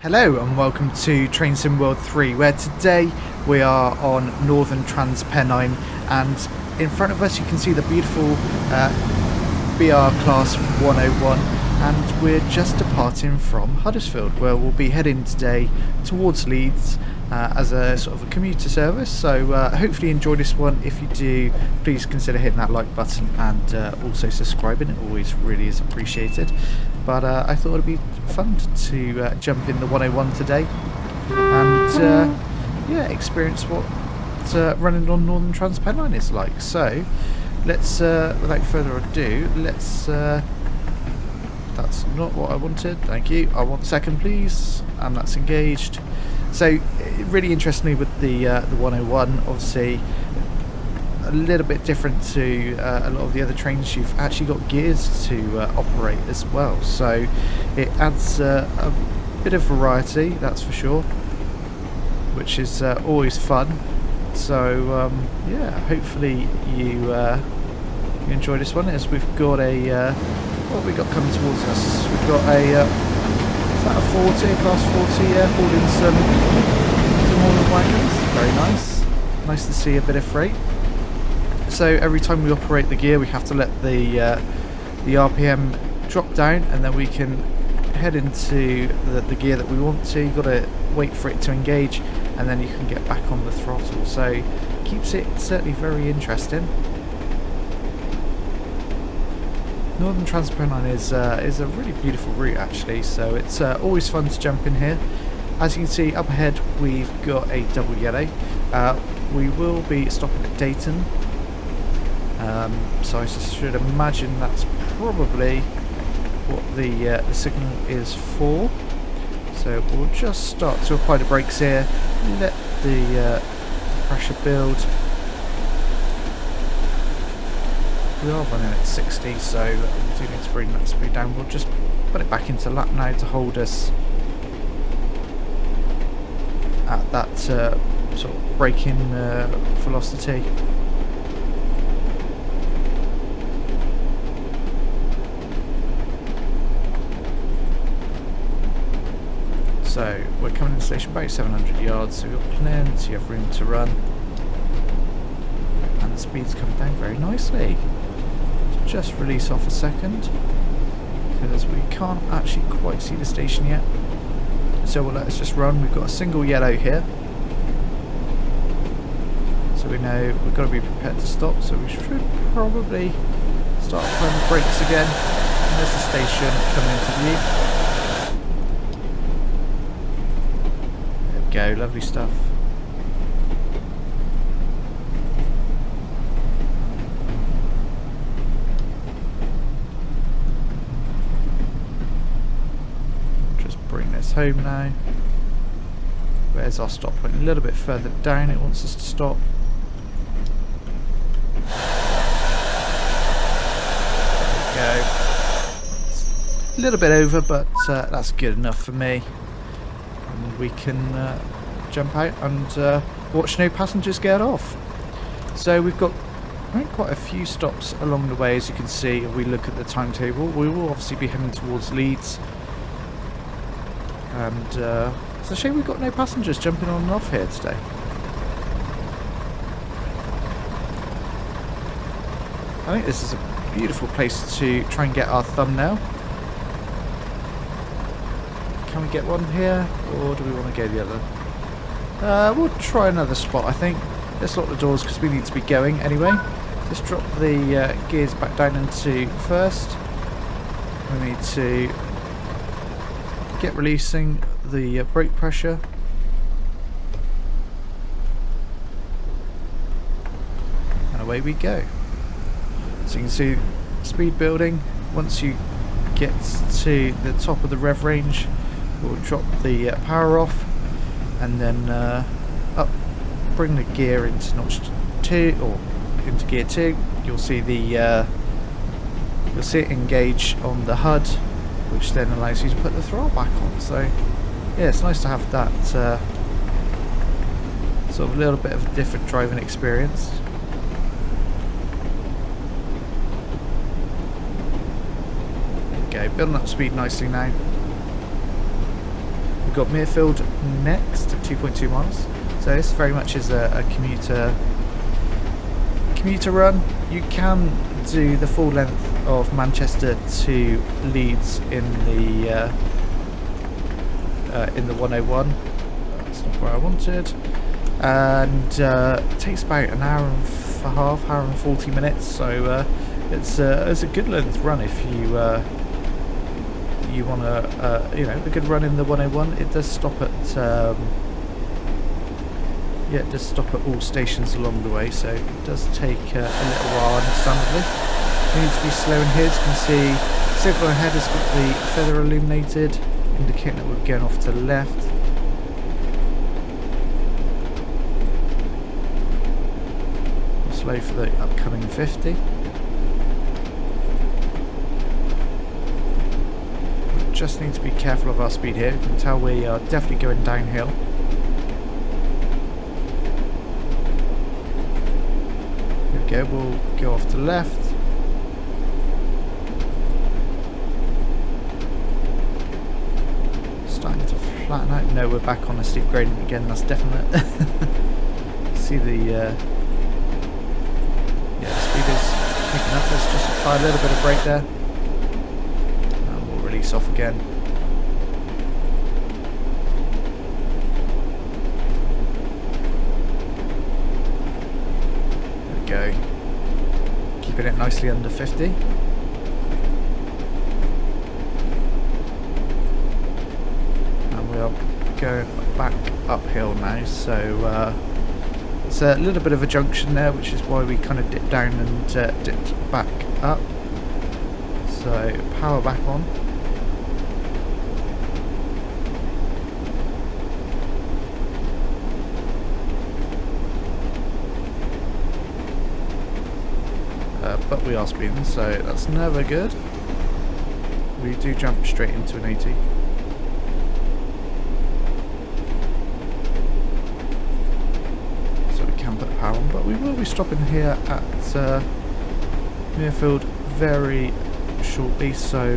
Hello and welcome to Train Sim World 3, where today we are on Northern Trans-Pennine, and in front of us you can see the beautiful BR Class 101, and we're just departing from Huddersfield, where we'll be heading today towards Leeds as a sort of a commuter service. So hopefully you enjoy this one. If you do, please consider hitting that like button and also subscribing. It always really is appreciated. But I thought it'd be fun to jump in the 101 today and yeah, experience what running on Northern Trans-Pennine is like. So let's, without further ado, let's. That's not what I wanted. Thank you. I want second, please, and that's engaged. So really interestingly with the 101, obviously a little bit different to a lot of the other trains. You've actually got gears to operate as well, so it adds a bit of variety, that's for sure, which is always fun. So yeah, hopefully you enjoy this one, as we've got a what have we got coming towards us? We've got a is that a 40, class 40, yeah, holding some more wagons. Very nice. Nice to see a bit of freight. So every time we operate the gear, we have to let the RPM drop down, and then we can head into the gear that we want to. You've got to wait for it to engage, and then you can get back on the throttle. So keeps it certainly very interesting. Northern Trans-Pennine is a really beautiful route actually, so it's always fun to jump in here. As you can see up ahead, we've got a double yellow. We will be stopping at Dayton. So I should imagine that's probably what the signal is for. So we'll just start to apply the brakes here, let the pressure build. We are running at 60, so we do need to bring that speed down. We'll just put it back into lap now to hold us at that sort of braking velocity. So we're coming in the station about 700 yards, so we've got plenty of room to run, and the speed's coming down very nicely. So just release off a second, because we can't actually quite see the station yet, so we'll let us just run. We've got a single yellow here, so we know we've got to be prepared to stop, so we should probably start applying the brakes again, and there's the station coming into view. Go, lovely stuff. Just bring this home now. Where's our stop point? A little bit further down it wants us to stop. There we go. It's a little bit over, but that's good enough for me. We can jump out and watch no passengers get off. So we've got quite a few stops along the way, as you can see. If we look at the timetable, we will obviously be heading towards Leeds, and it's a shame we've got no passengers jumping on and off here today. I think this is a beautiful place to try and get our thumbnail. Can we get one here, or do we want to go the other? We'll try another spot, I think. Let's lock the doors because we need to be going anyway. Just drop the gears back down into first. We need to get releasing the brake pressure. And away we go. So you can see speed building. Once you get to the top of the rev range, we'll drop the power off, and then up, bring the gear into notch 2 or into gear 2. You'll see the you'll see it engage on the HUD, which then allows you to put the throttle back on. So yeah, it's nice to have that sort of a little bit of a different driving experience. There we go, building up speed nicely now. got Muirfield next at 2.2 miles. So this very much is a commuter run. You can do the full length of Manchester to Leeds in the 101. That's not where I wanted. And it takes about an hour and a half, hour and 40 minutes. So it's a good length run if you want a good run in the 101. It does stop at it does stop at all stations along the way, so it does take a little while, understandably. We need to be slow in here. As you can see, signal ahead has got the feather illuminated, indicating that we're going off to the left. Slow for the upcoming 50. We just need to be careful of our speed here. You can tell we are definitely going downhill. There we go, we'll go off to the left. Starting to flatten out. No, we're back on a steep gradient again, that's definite. See the speed is picking up. Let's just apply a little bit of brake there. And we'll release off again. Go. Keeping it nicely under 50. And we are going back uphill now, so it's a little bit of a junction there, which is why we kind of dipped down and dipped back up. So power back on. But we are speeding, so that's never good. We do jump straight into an 80. So we can put the power on, but we will be stopping here at Muirfield very shortly, so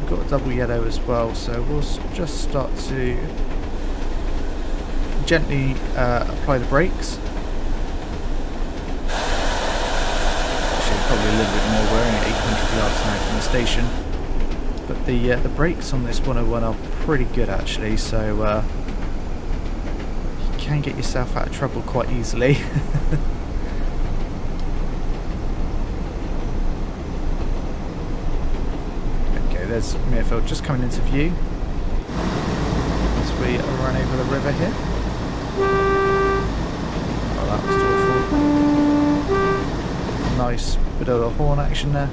we've got a double yellow as well, so we'll just start to gently apply the brakes. Probably a little bit more, we're only at 800 yards now from the station, but the brakes on this 101 are pretty good actually, so you can get yourself out of trouble quite easily. Okay, there's Muirfield just coming into view as we run over the river here. Oh, that was awful. Nice bit of a horn action there.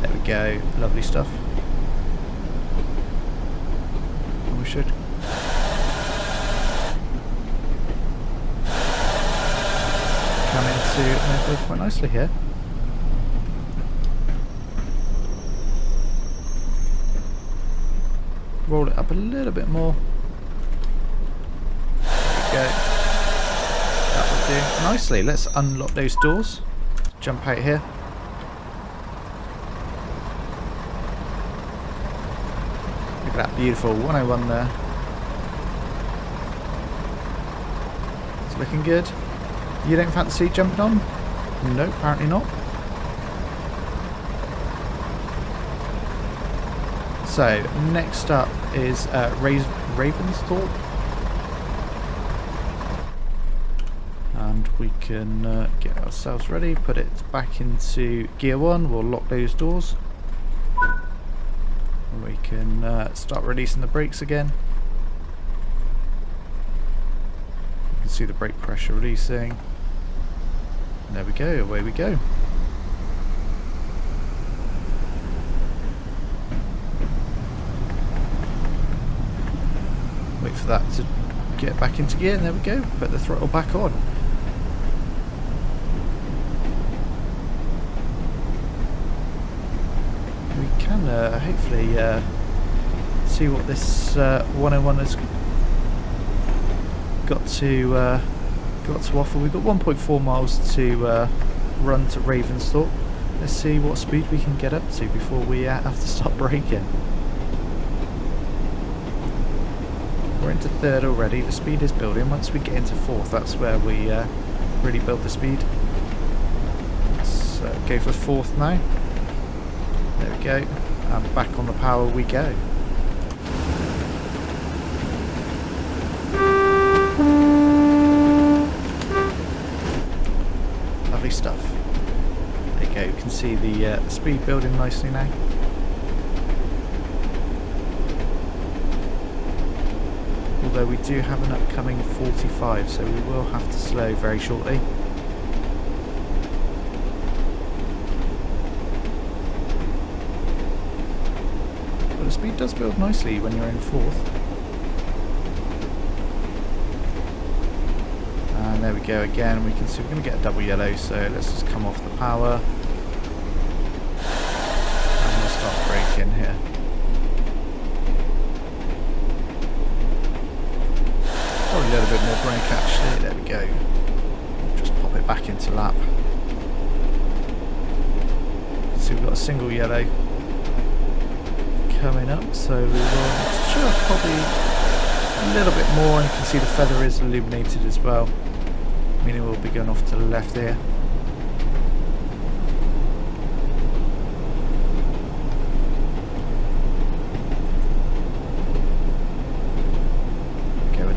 There we go, lovely stuff. And we should come into Muirfield quite nicely here. Roll it up a little bit more. That will do nicely. Let's unlock those doors. Jump out here. Look at that beautiful 101 there. It's looking good. You don't fancy jumping on? No, apparently not. So next up is Ravensthorpe. And we can get ourselves ready, put it back into gear 1, we'll lock those doors. We can start releasing the brakes again. You can see the brake pressure releasing. And there we go, away we go. Wait for that to get back into gear, and there we go, put the throttle back on. We can hopefully see what this 101 has got to offer. We've got 1.4 miles to run to Ravensthorpe. Let's see what speed we can get up to before we have to stop braking. We're into third already. The speed is building. Once we get into fourth, that's where we really build the speed. Let's go for fourth now. There we go. And back on the power we go. Lovely stuff. There you go. You can see the speed building nicely now. Although we do have an upcoming 45, so we will have to slow very shortly. But the speed does build nicely when you're in fourth. And there we go again. We can see we're going to get a double yellow, so let's just come off the power. And we'll start braking here. A little bit more brake actually, there we go. Just pop it back into lap. You can see we've got a single yellow coming up, so we will just probably a little bit more, and you can see the feather is illuminated as well, meaning we'll be going off to the left here.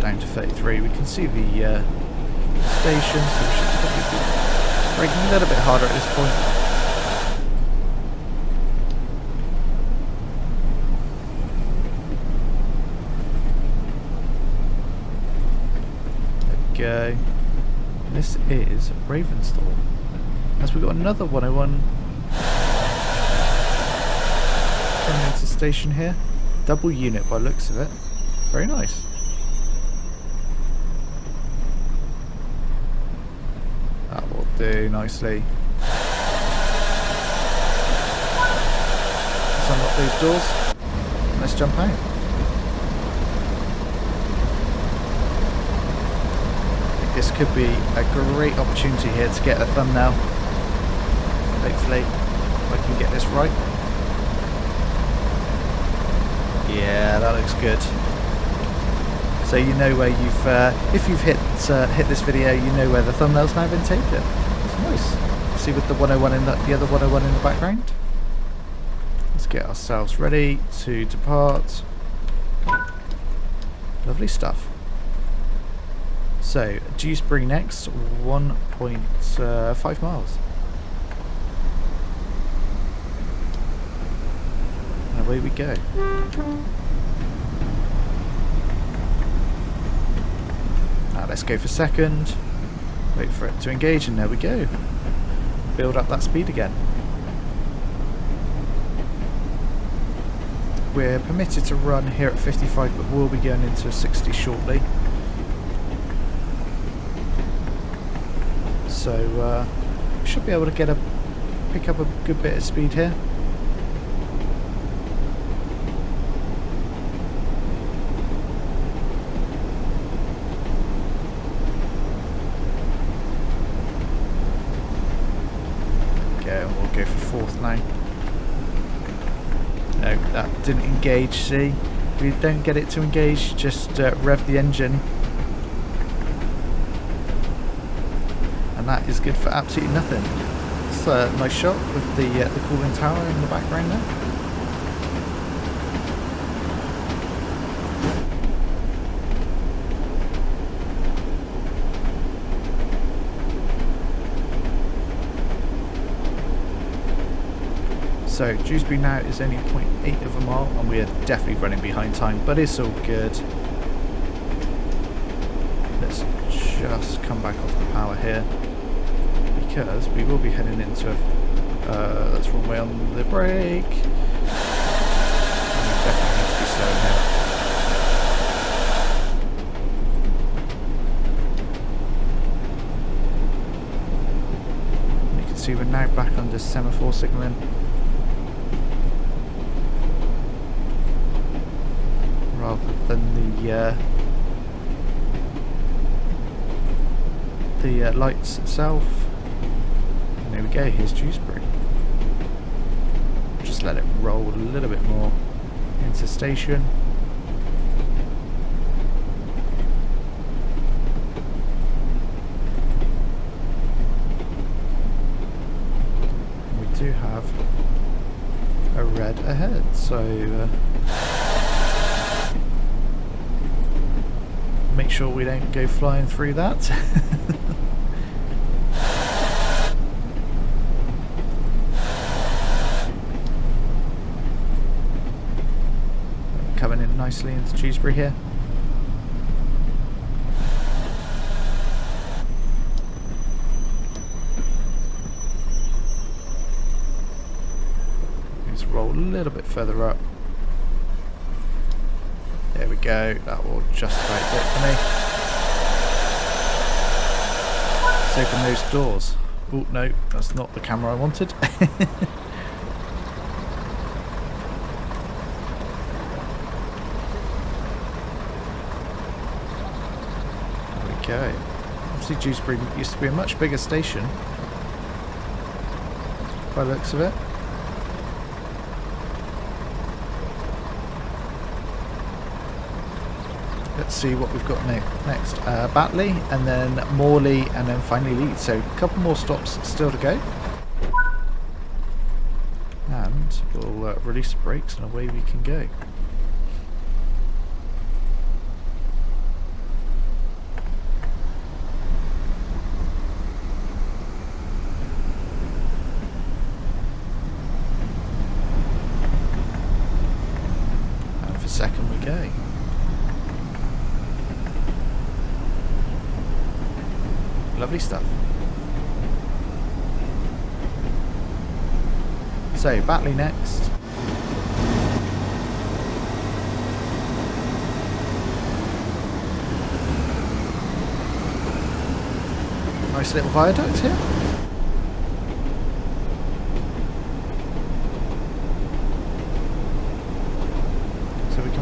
Down to 33, we can see the station, so we should probably be braking a little bit harder at this point. There we go. This is Ravenstall. As we've got another 101 coming into the station here. Double unit by looks of it. Very nice. Do nicely. Let's unlock these doors. Let's jump out. I think this could be a great opportunity here to get a thumbnail. Hopefully, if I can get this right. Yeah, that looks good. So you know where you've, if you've hit this video, you know where the thumbnail's now been taken. Nice. See with the 101 in the other 101 in the background. Let's get ourselves ready to depart. Lovely stuff. So Dewsbury next, 1.5 miles. And away we go. Now let's go for second. Wait for it to engage, and there we go. Build up that speed again. We're permitted to run here at 55, but we'll be going into a 60 shortly. So we should be able to pick up a good bit of speed here. Go for fourth now. No, that didn't engage, see? If you don't get it to engage, just rev the engine. And that is good for absolutely nothing. It's a nice shot with the cooling tower in the background there. So Dewsbury now is only 0.8 of a mile, and we are definitely running behind time, but it's all good. Let's just come back off the power here, because we will be heading into that's wrong way on the brake. And we definitely need to be slowing here. You can see we're now back under semaphore signalling. Rather than the lights itself. And there we go, here's Dewsbury. let it roll a little bit more into station. We do have a red ahead, so make sure we don't go flying through that. Coming in nicely into Dewsbury here. Let's roll a little bit further up. There we go, that will just about do it for me. Let's open those doors. Oh no, that's not the camera I wanted. Okay. Obviously Dewsbury used to be a much bigger station by the looks of it. Let's see what we've got next. Batley, and then Morley, and then finally Leeds. So a couple more stops still to go. And we'll release the brakes and away we can go. Second we go. Lovely stuff. So Batley next. Nice little viaduct here.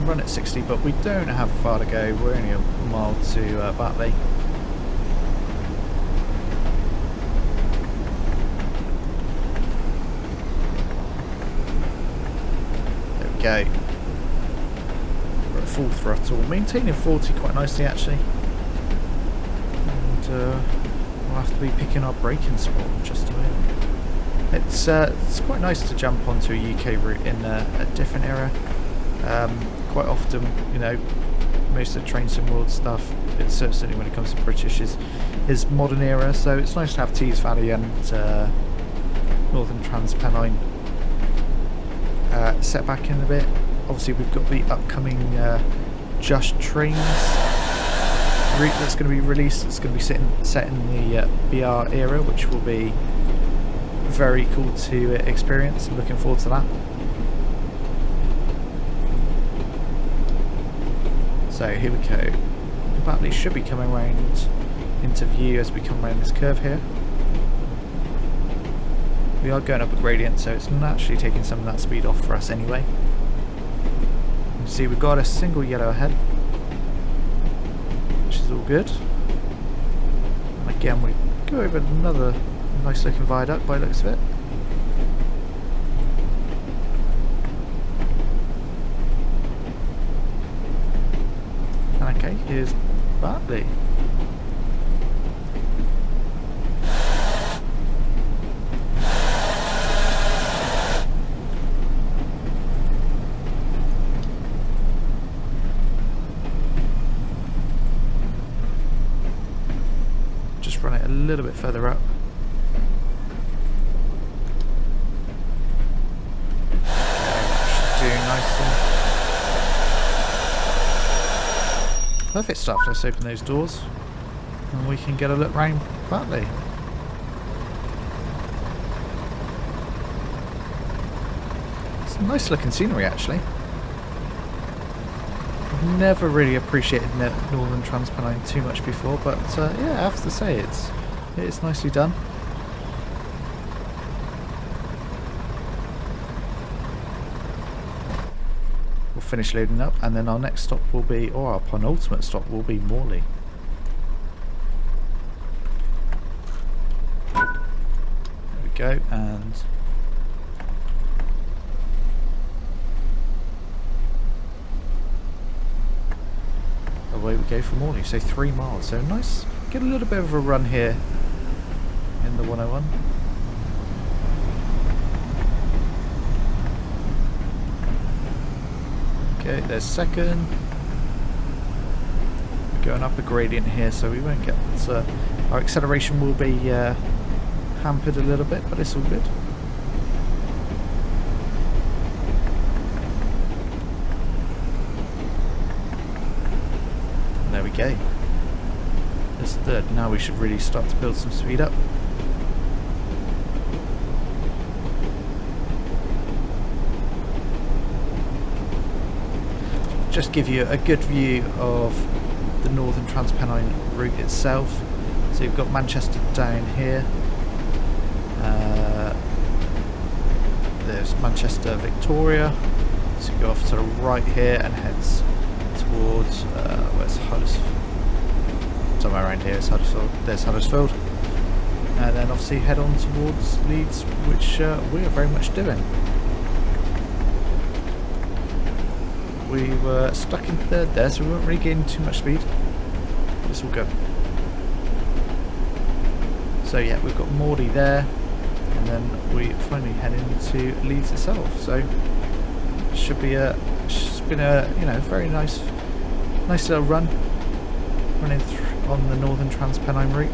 Run at 60, but we don't have far to go. We're only a mile to Batley. There we go. We're at full throttle, maintaining 40 quite nicely actually. And we'll have to be picking our braking spot in just a moment. It's quite nice to jump onto a UK route in a different era. Quite often, you know, most of the Train Sim World stuff, it's certainly when it comes to British, is modern era, so it's nice to have Tees Valley and Northern Trans-Pennine set back in a bit. Obviously we've got the upcoming Just Trains route that's going to be released. It's going to be set in the BR era, which will be very cool to experience. I'm looking forward to that. So here we go. Batley should be coming around into view as we come around this curve here. We are going up a gradient, so it's naturally taking some of that speed off for us anyway. You see we've got a single yellow ahead, which is all good. And again we go over another nice looking viaduct by the looks of it. Okay, here's Batley. Just run it a little bit further up. Doing nicely. Perfect stuff. Let's open those doors and we can get a look round Batley. It's a nice looking scenery actually. I've never really appreciated Northern Trans-Pennine too much before, but yeah, I have to say it's nicely done. Finish loading up, and then our next stop will be, or our penultimate stop will be Morley. There we go, and we go for Morley, so 3 miles. So nice, get a little bit of a run here in the 101. Okay, there's second. We're going up a gradient here, so we won't get our acceleration will be hampered a little bit, but it's all good. There we go. There's third. Now we should really start to build some speed up. Just give you a good view of the Northern Trans-Pennine route itself. So you've got Manchester down here. There's Manchester Victoria. So you go off to the right here and heads towards where's Huddersfield? Somewhere around here is Huddersfield. There's Huddersfield. And then obviously head on towards Leeds, which we are very much doing. We were stuck in third there, so we weren't really gaining too much speed. But it's all good. So yeah, we've got Morley there, and then we finally head into Leeds itself. So it should be it's been a very nice little run running on the Northern Trans-Pennine route.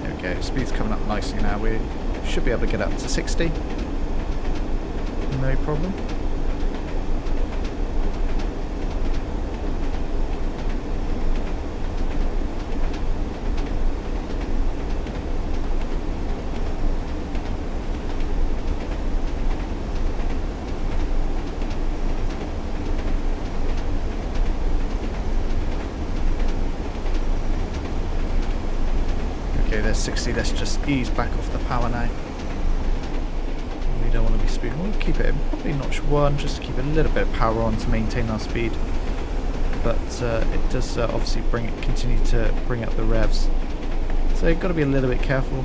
There we go. Speed's coming up nicely now. We should be able to get up to 60. No problem. Okay, there's 60. Let's just ease back off the power now. We don't want to be speeding. We'll keep it in probably notch 1 just to keep a little bit of power on to maintain our speed. But it does obviously continue to bring up the revs. So you've got to be a little bit careful.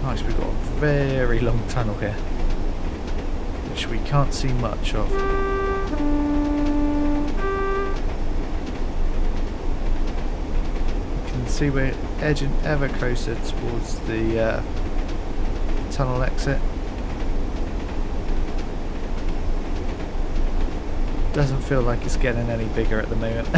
Nice, we've got a very long tunnel here, which we can't see much of. See, we're edging ever closer towards the tunnel exit. Doesn't feel like it's getting any bigger at the moment.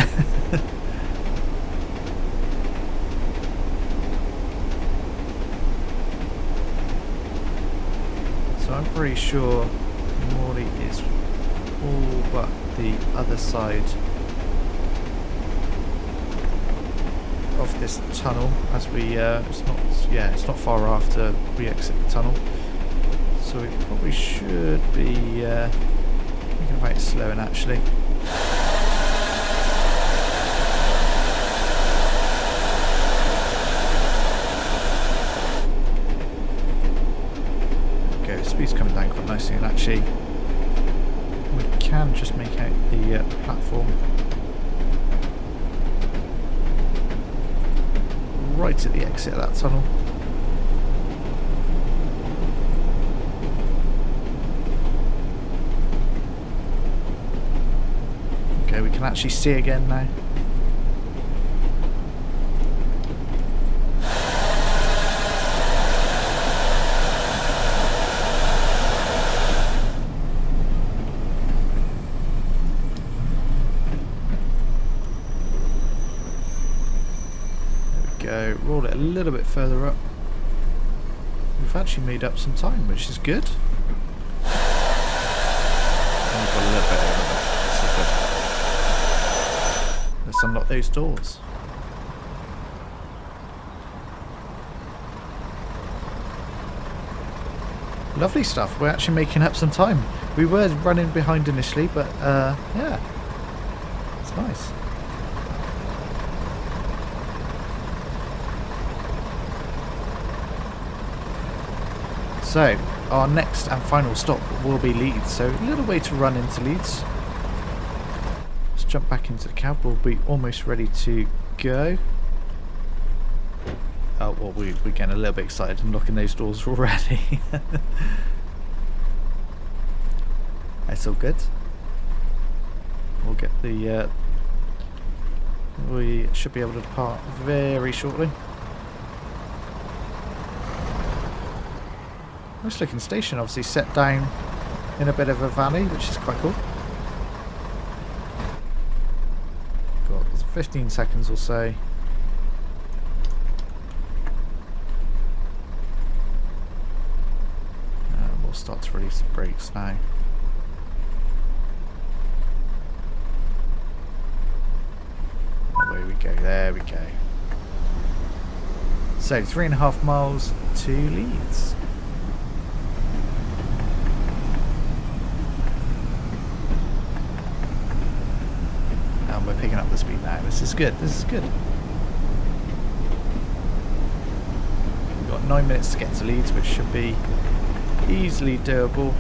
So I'm pretty sure Morley is all but the other side of this tunnel, as we it's not far after we exit the tunnel, so we probably should be thinking about slowing actually. Okay, the speed's coming down quite nicely, and actually we can just make out the platform right at the exit of that tunnel. Okay, we can actually see again now. Go, roll it a little bit further up. We've actually made up some time, which is good. And we've got a little bit over there. Good. Let's unlock those doors. Lovely stuff. We're actually making up some time. We were running behind initially, but yeah, it's nice. So, our next and final stop will be Leeds, so a little way to run into Leeds. Let's jump back into the cab, we'll be almost ready to go. Oh, well, we're getting a little bit excited and locking those doors already. That's all good. We'll get the... we should be able to depart very shortly. Nice looking station, obviously set down in a bit of a valley, which is quite cool. Got 15 seconds or so. We'll start to release the brakes now. Away we go, there we go. So 3.5 miles to Leeds. And we're picking up the speed now. This is good, this is good. We've got 9 minutes to get to Leeds, which should be easily doable.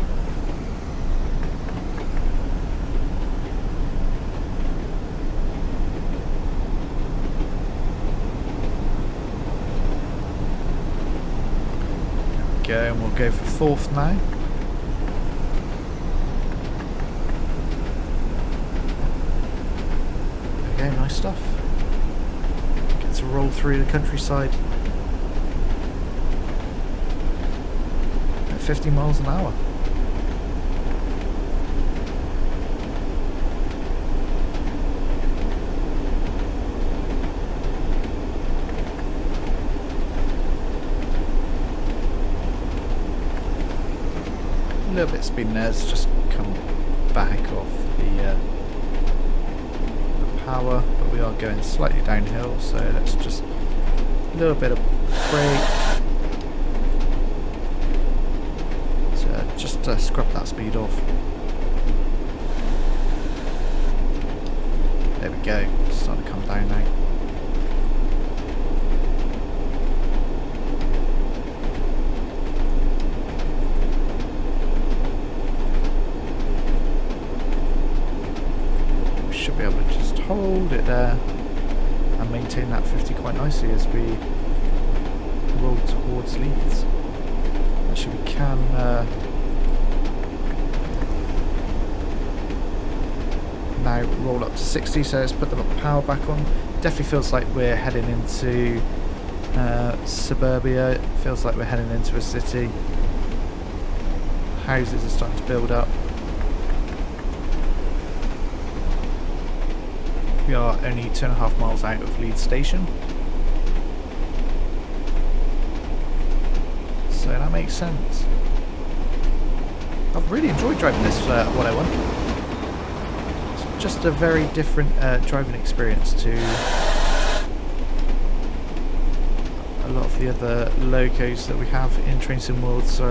There we go, and we'll go for 4th now. There we go, nice stuff. Get to roll through the countryside. 50 miles an hour. A little bit of speed there, it's just come back off the power, but we are going slightly downhill, so let's just a little bit of brake. Just scrub that speed off. There we go, it's starting to come down now. We should be able to just hold it there and maintain that 50 quite nicely as we roll towards Leeds. Actually, we can now roll up to 60, so let's put the power back on. Definitely feels like we're heading into suburbia. It feels like we're heading into a city. Houses are starting to build up. We are only 2.5 miles out of Leeds station, so that makes sense. I've really enjoyed driving this 101. Just a very different driving experience to a lot of the other locos that we have in Train Sim World, so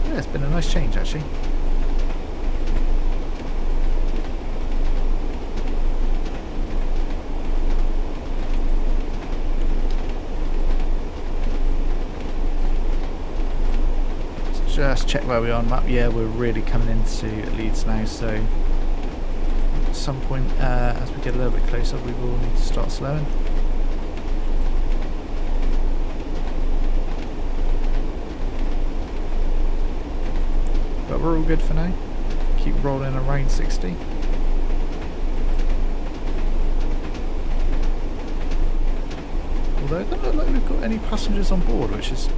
yeah, it's been a nice change actually. Let's just check where we are on the map. Yeah, we're really coming into Leeds now, so at some point as we get a little bit closer we will need to start slowing. But we're all good for now. Keep rolling around 60. Although it doesn't look like we've got any passengers on board, which is...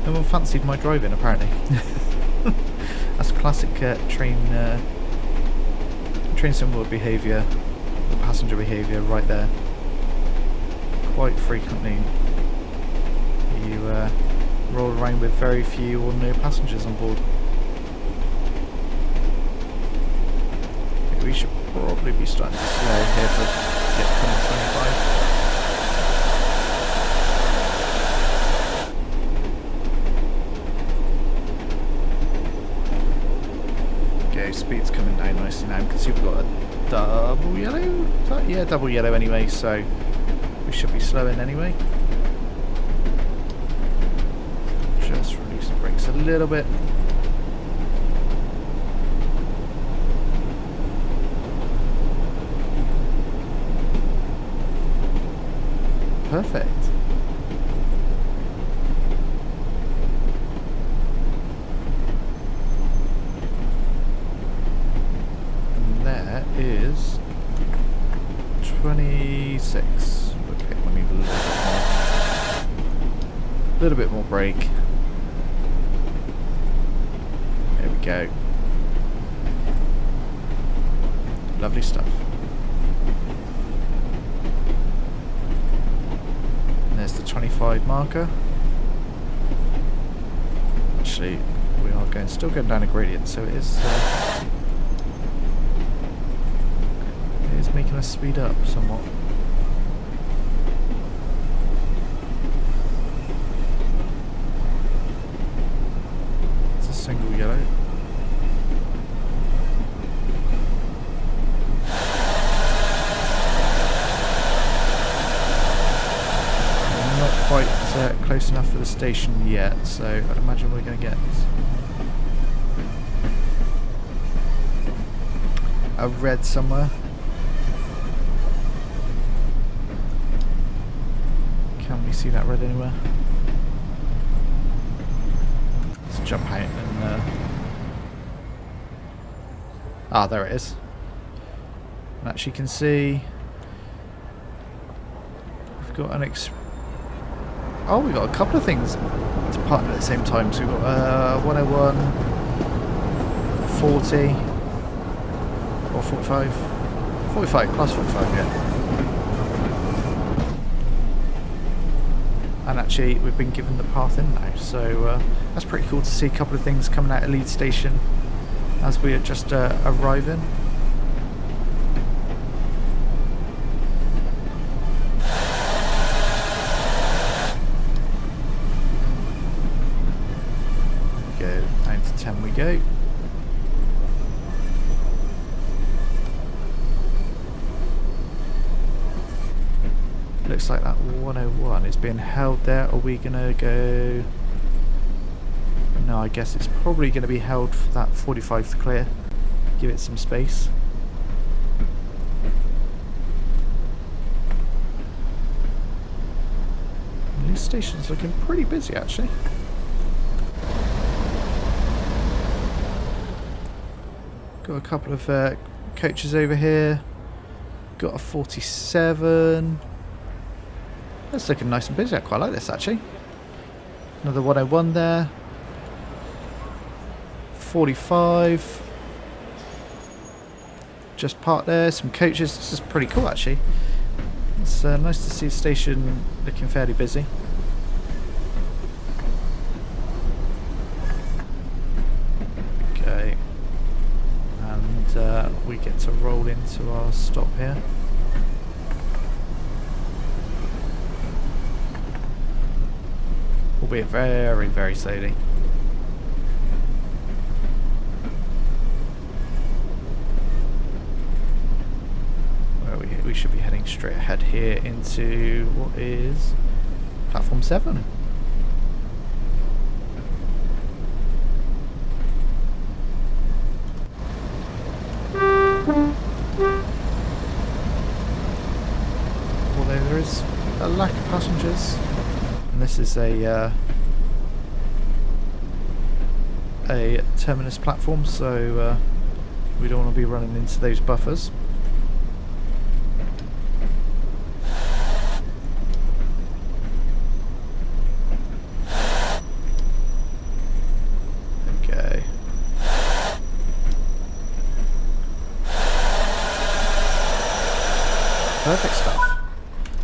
no one fancied my driving apparently. That's classic Train Sim World behaviour, the passenger behaviour right there. Quite frequently you roll around with very few or no passengers on board. We should probably be starting to slow here for the upcoming 25. Okay, speed's coming down nicely now because we've got a double yellow? Yeah, double yellow anyway, so we should be slowing anyway. Just release the brakes a little bit. Perfect. is 26. Okay, we need a little bit more brake. There we go. Lovely stuff. And there's the 25 marker. Actually, we are still going down a gradient, so it is making us speed up somewhat. It's a single yellow. Not quite close enough for the station yet, so I'd imagine we're going to get a red somewhere. Can we see that red anywhere? Let's jump out and ah, there it is. And actually you can see we've got an oh, we've got a couple of things to partner at the same time. So we've got 101, 40 or 45. 45 plus 45, yeah. And actually we've been given the path in now, so that's pretty cool to see a couple of things coming out of Leeds station as we are just arriving. Go down to 10 we go. Looks like that 101 is being held there. Are we gonna go? No, I guess it's probably going to be held for that 45 to clear. Give it some space. This station's looking pretty busy actually. Got a couple of coaches over here. Got a 47. That's looking nice and busy. I quite like this actually. Another 101 there. 45. Just parked there. Some coaches. This is pretty cool actually. It's nice to see the station looking fairly busy. Okay. And we get to roll into our stop here. Albeit very, very slowly. Where we should be heading straight ahead here into what is platform 7. Although there is a lack of passengers. And this is a terminus platform, so we don't want to be running into those buffers. Okay. Perfect stuff.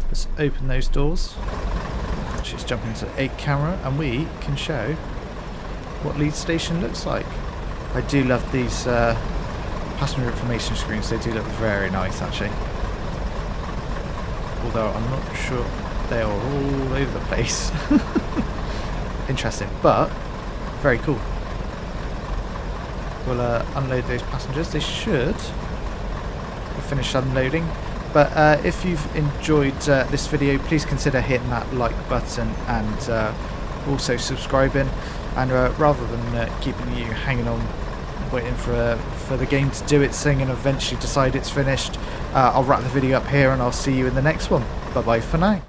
Let's open those doors. Let's jump into 8 camera and we can show what Leeds station looks like. I do love these passenger information screens. They do look very nice actually. Although I'm not sure, they are all over the place. Interesting, but very cool. We'll unload those passengers. They should finish unloading. But if you've enjoyed this video, please consider hitting that like button and also subscribing. And rather than keeping you hanging on, waiting for the game to do its thing and eventually decide it's finished, I'll wrap the video up here and I'll see you in the next one. Bye bye for now.